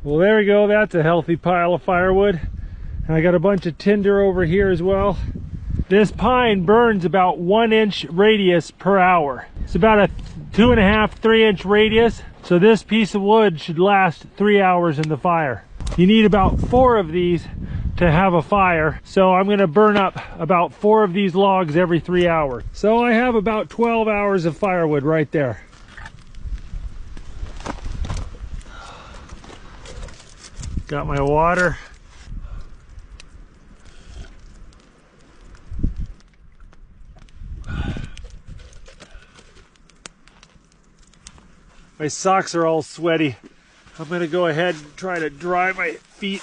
Well, there we go. That's a healthy pile of firewood. And I got a bunch of tinder over here as well. This pine burns about 1 inch radius per hour. It's about a 2.5, 3 inch radius. So this piece of wood should last 3 hours in the fire. You need about 4 of these to have a fire. So I'm gonna burn up about 4 of these logs every 3 hours. So I have about 12 hours of firewood right there. Got my water. My socks are all sweaty. I'm gonna go ahead and try to dry my feet